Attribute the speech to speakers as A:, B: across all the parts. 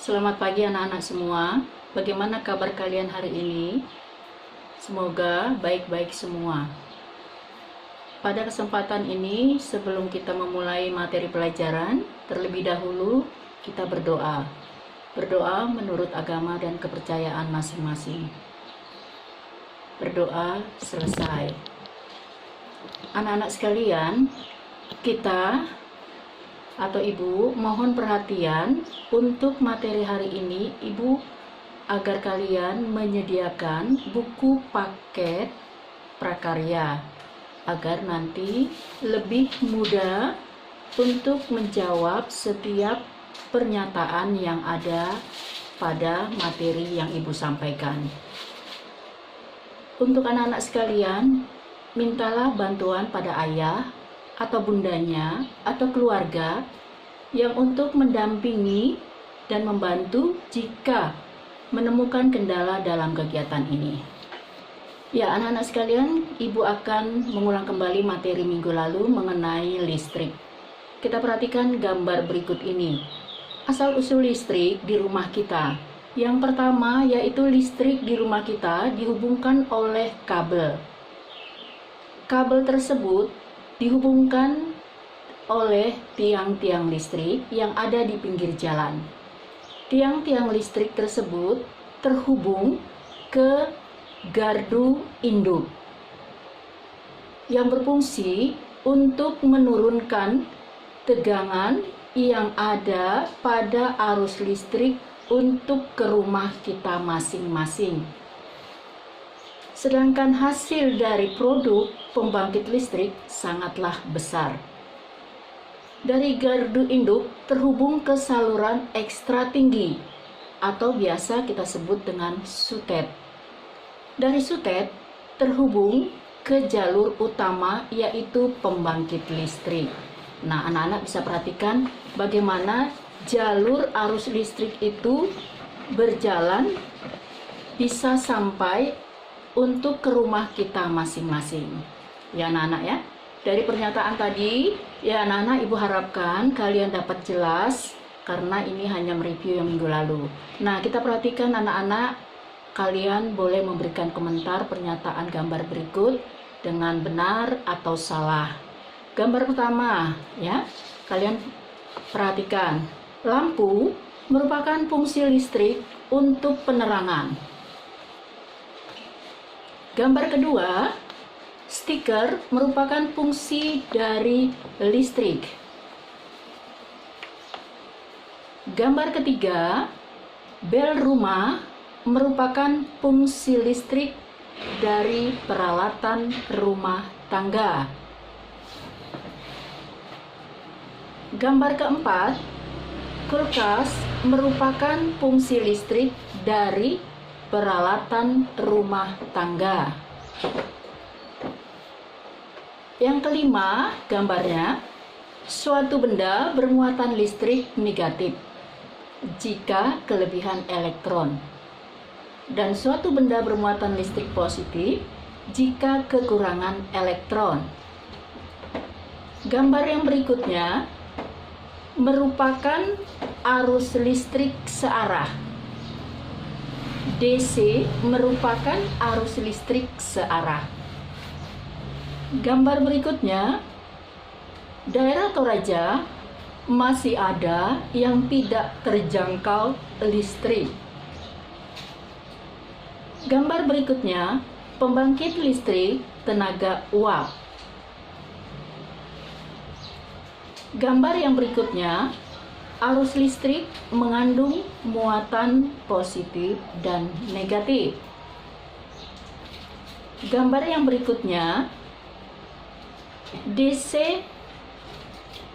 A: Selamat pagi anak-anak semua. Bagaimana kabar kalian hari ini? Semoga baik-baik semua. Pada kesempatan ini, sebelum kita memulai materi pelajaran, terlebih dahulu kita berdoa. Berdoa menurut agama dan kepercayaan masing-masing. Berdoa selesai. Anak-anak sekalian, kita atau Ibu mohon perhatian untuk materi hari ini. Ibu agar kalian menyediakan buku paket prakarya agar nanti lebih mudah untuk menjawab setiap pernyataan yang ada pada materi yang Ibu sampaikan. Untuk anak-anak sekalian, mintalah bantuan pada ayah atau bundanya atau keluarga yang untuk mendampingi dan membantu jika menemukan kendala dalam kegiatan ini. Ya, anak-anak sekalian, Ibu akan mengulang kembali materi minggu lalu mengenai listrik. Kita perhatikan gambar berikut ini. Asal-usul listrik di rumah kita. Yang pertama yaitu listrik di rumah kita dihubungkan oleh kabel. Kabel tersebut dihubungkan oleh tiang-tiang listrik yang ada di pinggir jalan. Tiang-tiang listrik tersebut terhubung ke gardu induk yang berfungsi untuk menurunkan tegangan yang ada pada arus listrik untuk ke rumah kita masing-masing. Sedangkan hasil dari produk pembangkit listrik sangatlah besar. Dari gardu induk terhubung ke saluran ekstra tinggi atau biasa kita sebut dengan sutet. Dari sutet terhubung ke jalur utama yaitu pembangkit listrik. Nah, anak-anak bisa perhatikan bagaimana jalur arus listrik itu berjalan bisa sampai untuk ke rumah kita masing-masing. Ya anak-anak ya. Dari pernyataan tadi, ya anak-anak, Ibu harapkan kalian dapat jelas karena ini hanya mereview yang minggu lalu. Nah, kita perhatikan anak-anak, kalian boleh memberikan komentar pernyataan gambar berikut dengan benar atau salah. Gambar pertama ya, kalian perhatikan. Lampu merupakan fungsi listrik untuk penerangan. Gambar kedua, stiker merupakan fungsi dari listrik. Gambar ketiga, bel rumah merupakan fungsi listrik dari peralatan rumah tangga. Gambar keempat, kulkas merupakan fungsi listrik dari peralatan rumah tangga. Yang kelima, gambarnya, suatu benda bermuatan listrik negatif jika kelebihan elektron, dan suatu benda bermuatan listrik positif jika kekurangan elektron. Gambar yang berikutnya merupakan arus listrik searah. DC merupakan arus listrik searah. Gambar berikutnya, daerah Toraja masih ada yang tidak terjangkau listrik. Gambar berikutnya, pembangkit listrik tenaga uap. Gambar yang berikutnya, arus listrik mengandung muatan positif dan negatif. Gambar yang berikutnya, DC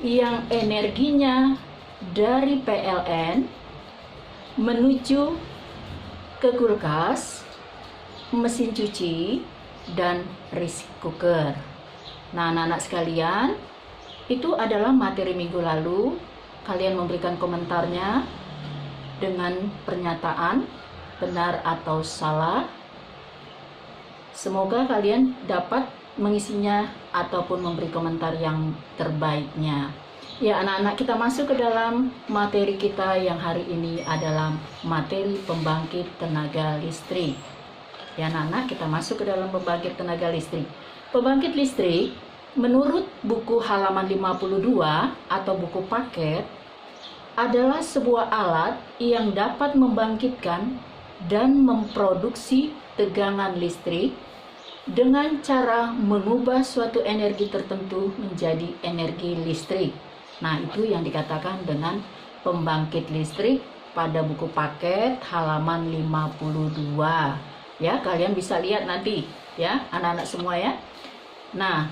A: yang energinya dari PLN menuju ke kulkas, mesin cuci, dan rice cooker. Nah, anak-anak sekalian, itu adalah materi minggu lalu. Kalian memberikan komentarnya dengan pernyataan benar atau salah. Semoga kalian dapat mengisinya ataupun memberi komentar yang terbaiknya. Ya anak-anak, kita masuk ke dalam materi kita yang hari ini adalah materi pembangkit tenaga listrik. Ya anak-anak, kita masuk ke dalam pembangkit tenaga listrik. Pembangkit listrik menurut buku halaman 52 atau buku paket adalah sebuah alat yang dapat membangkitkan dan memproduksi tegangan listrik dengan cara mengubah suatu energi tertentu menjadi energi listrik. Nah, itu yang dikatakan dengan pembangkit listrik pada buku paket halaman 52. Ya, kalian bisa lihat nanti ya, anak-anak semua ya. Nah,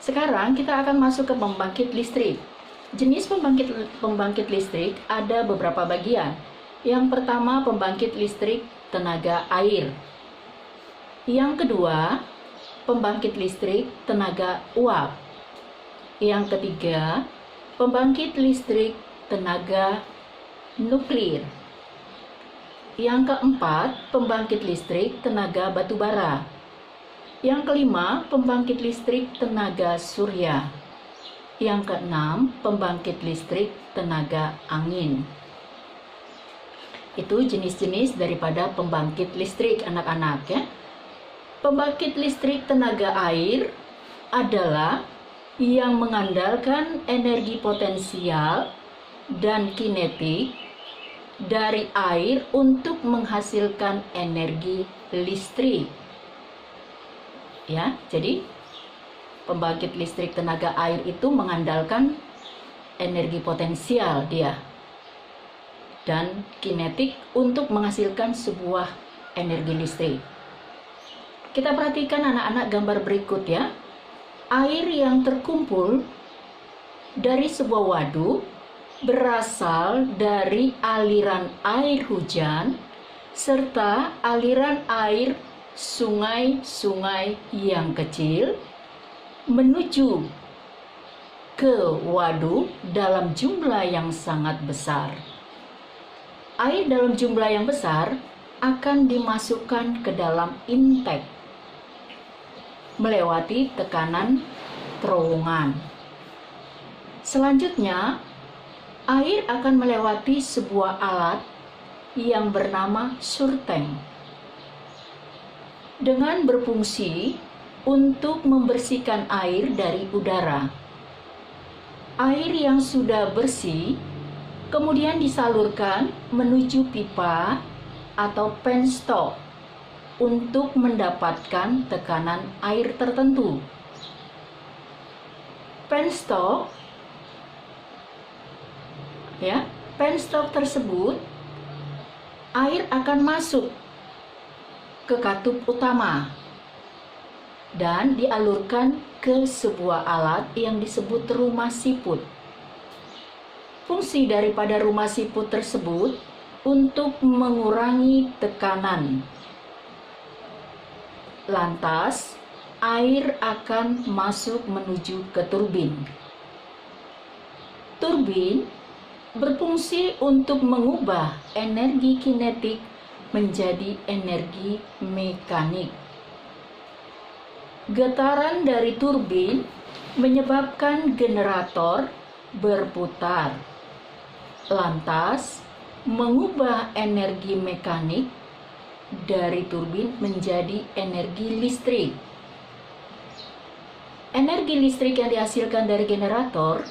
A: sekarang kita akan masuk ke pembangkit listrik. Jenis pembangkit listrik ada beberapa bagian. Yang pertama, pembangkit listrik tenaga air. Yang kedua, pembangkit listrik tenaga uap. Yang ketiga, pembangkit listrik tenaga nuklir. Yang keempat, pembangkit listrik tenaga batubara. Yang kelima, pembangkit listrik tenaga surya. Yang keenam, pembangkit listrik tenaga angin. Itu jenis-jenis daripada pembangkit listrik anak-anak ya. Pembangkit listrik tenaga air adalah yang mengandalkan energi potensial dan kinetik dari air untuk menghasilkan energi listrik. Ya, jadi pembangkit listrik tenaga air itu mengandalkan energi potensial dia dan kinetik untuk menghasilkan sebuah energi listrik. Kita perhatikan anak-anak gambar berikut ya. Air yang terkumpul dari sebuah waduk berasal dari aliran air hujan serta aliran air sungai-sungai yang kecil menuju ke waduk dalam jumlah yang sangat besar. Air dalam jumlah yang besar akan dimasukkan ke dalam intake melewati tekanan terowongan. Selanjutnya, air akan melewati sebuah alat yang bernama surtank dengan berfungsi untuk membersihkan air dari udara. Air yang sudah bersih kemudian disalurkan menuju pipa atau penstock untuk mendapatkan tekanan air tertentu. Penstock ya, penstock tersebut air akan masuk ke katup utama dan dialurkan ke sebuah alat yang disebut rumah siput. Fungsi daripada rumah siput tersebut untuk mengurangi tekanan. Lantas, air akan masuk menuju ke turbin. Turbin berfungsi untuk mengubah energi kinetik menjadi energi mekanik. Getaran dari turbin menyebabkan generator berputar. Lantas, mengubah energi mekanik dari turbin menjadi energi listrik. Energi listrik yang dihasilkan dari generator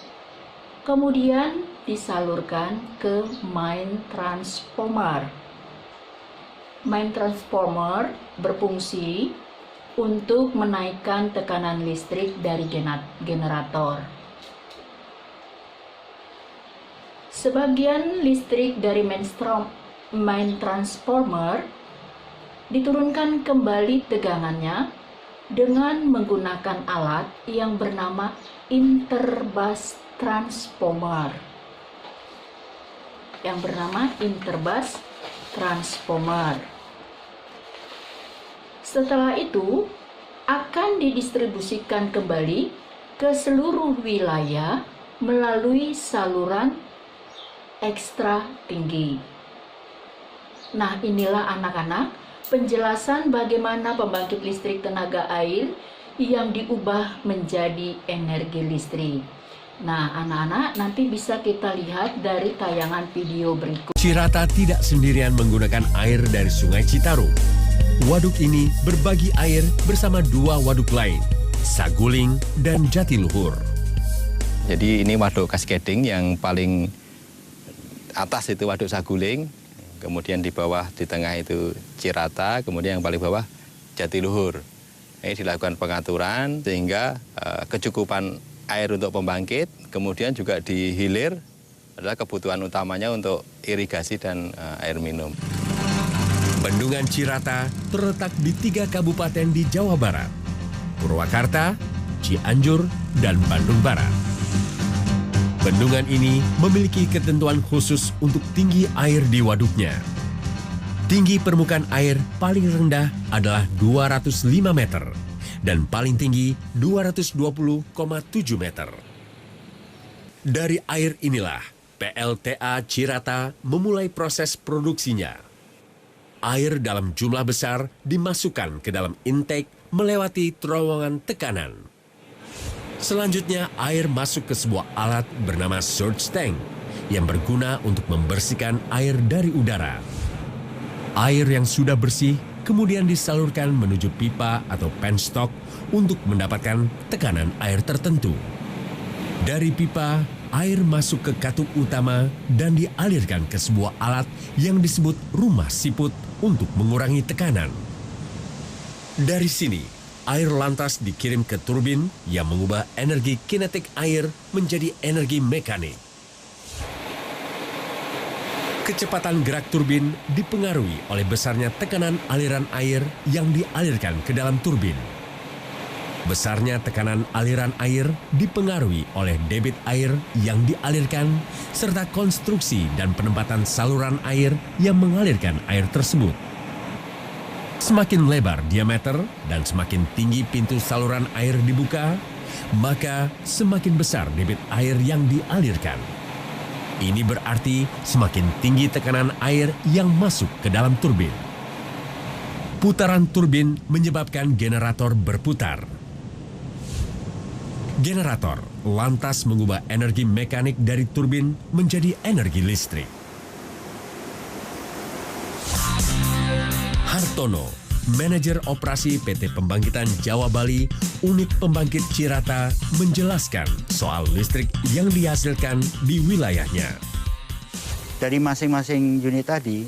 A: kemudian disalurkan ke main transformer. Main transformer berfungsi untuk menaikkan tekanan listrik dari generator. Sebagian listrik dari main transformer diturunkan kembali tegangannya dengan menggunakan alat yang bernama interbus transformer. Setelah itu akan didistribusikan kembali ke seluruh wilayah melalui saluran ekstra tinggi. Nah, inilah anak-anak penjelasan bagaimana pembangkit listrik tenaga air yang diubah menjadi energi listrik. Nah, anak-anak nanti bisa kita lihat dari tayangan video berikut.
B: Cirata tidak sendirian menggunakan air dari Sungai Citarum. Waduk ini berbagi air bersama dua waduk lain, Saguling dan Jatiluhur.
C: Jadi ini waduk Kaskeding yang paling atas itu waduk Saguling, kemudian di bawah di tengah itu Cirata, kemudian yang paling bawah Jatiluhur. Ini dilakukan pengaturan sehingga kecukupan air untuk pembangkit, kemudian juga di hilir adalah kebutuhan utamanya untuk irigasi dan air minum.
B: Bendungan Cirata terletak di 3 kabupaten di Jawa Barat, Purwakarta, Cianjur, dan Bandung Barat. Bendungan ini memiliki ketentuan khusus untuk tinggi air di waduknya. Tinggi permukaan air paling rendah adalah 205 meter dan paling tinggi 220,7 meter. Dari air inilah PLTA Cirata memulai proses produksinya. Air dalam jumlah besar dimasukkan ke dalam intake melewati terowongan tekanan. Selanjutnya air masuk ke sebuah alat bernama surge tank yang berguna untuk membersihkan air dari udara. Air yang sudah bersih kemudian disalurkan menuju pipa atau penstock untuk mendapatkan tekanan air tertentu. Dari pipa, air masuk ke katup utama dan dialirkan ke sebuah alat yang disebut rumah siput untuk mengurangi tekanan. Dari sini, air lantas dikirim ke turbin yang mengubah energi kinetik air menjadi energi mekanik. Kecepatan gerak turbin dipengaruhi oleh besarnya tekanan aliran air yang dialirkan ke dalam turbin. Besarnya tekanan aliran air dipengaruhi oleh debit air yang dialirkan serta konstruksi dan penempatan saluran air yang mengalirkan air tersebut. Semakin lebar diameter dan semakin tinggi pintu saluran air dibuka, maka semakin besar debit air yang dialirkan. Ini berarti semakin tinggi tekanan air yang masuk ke dalam turbin. Putaran turbin menyebabkan generator berputar. Generator lantas mengubah energi mekanik dari turbin menjadi energi listrik. Hartono, manajer operasi PT Pembangkitan Jawa Bali, unit pembangkit Cirata, menjelaskan soal listrik yang dihasilkan di wilayahnya.
D: Dari masing-masing unit tadi,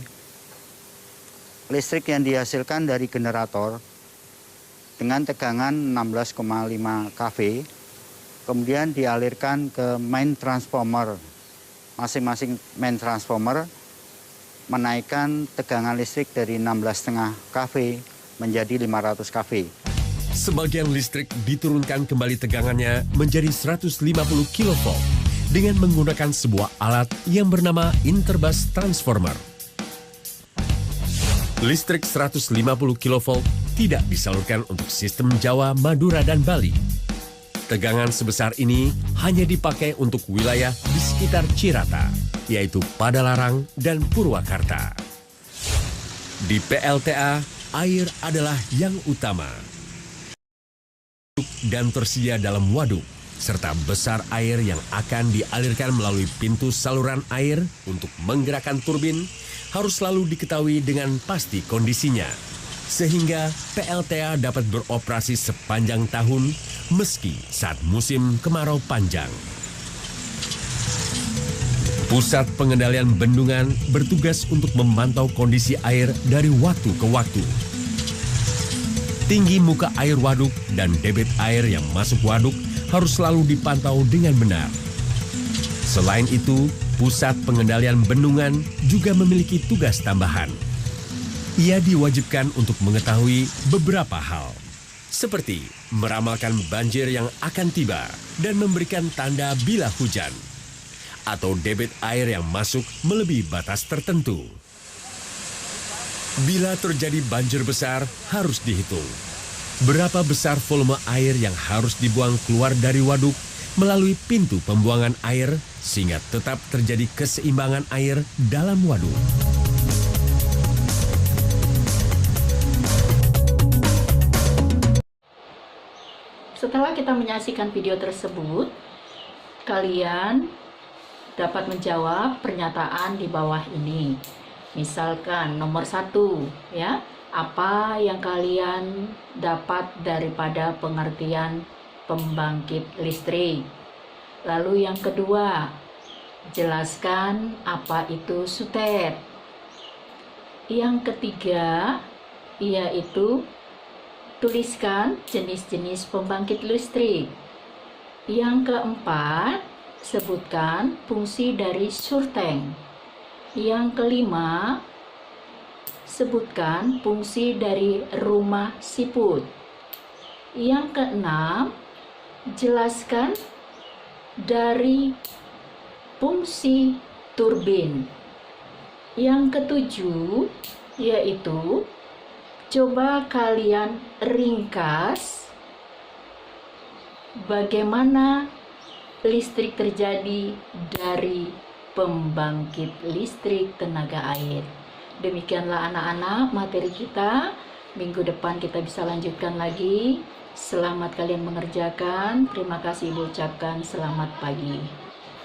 D: listrik yang dihasilkan dari generator dengan tegangan 16,5 kV, kemudian dialirkan ke main transformer. Masing-masing main transformer menaikkan tegangan listrik dari 16,5 kV menjadi 500 kV.
B: Sebagian listrik diturunkan kembali tegangannya menjadi 150 kV dengan menggunakan sebuah alat yang bernama interbus transformer. Listrik 150 kV tidak disalurkan untuk sistem Jawa, Madura, dan Bali. Tegangan sebesar ini hanya dipakai untuk wilayah di sekitar Cirata, yaitu Padalarang dan Purwakarta. Di PLTA, air adalah yang utama dan tersedia dalam waduk, serta besar air yang akan dialirkan melalui pintu saluran air untuk menggerakkan turbin harus selalu diketahui dengan pasti kondisinya, sehingga PLTA dapat beroperasi sepanjang tahun meski saat musim kemarau panjang. Pusat Pengendalian Bendungan bertugas untuk memantau kondisi air dari waktu ke waktu. Tinggi muka air waduk dan debit air yang masuk waduk harus selalu dipantau dengan benar. Selain itu, Pusat Pengendalian Bendungan juga memiliki tugas tambahan. Ia diwajibkan untuk mengetahui beberapa hal, seperti meramalkan banjir yang akan tiba dan memberikan tanda bila hujan, atau debit air yang masuk melebihi batas tertentu. Bila terjadi banjir besar, harus dihitung berapa besar volume air yang harus dibuang keluar dari waduk melalui pintu pembuangan air sehingga tetap terjadi keseimbangan air dalam waduk.
A: Setelah kita menyaksikan video tersebut, kalian dapat menjawab pernyataan di bawah ini. Misalkan nomor 1 ya, apa yang kalian dapat daripada pengertian pembangkit listrik? Lalu yang kedua, jelaskan apa itu sutet. Yang ketiga, yaitu tuliskan jenis-jenis pembangkit listrik. Yang keempat, sebutkan fungsi dari surteng. Yang kelima, sebutkan fungsi dari rumah siput. Yang keenam, jelaskan dari fungsi turbin. Yang ketujuh, yaitu coba kalian ringkas bagaimana listrik terjadi dari pembangkit listrik tenaga air. Demikianlah anak-anak materi kita. Minggu depan kita bisa lanjutkan lagi. Selamat kalian mengerjakan. Terima kasih Ibu ucapkan selamat pagi.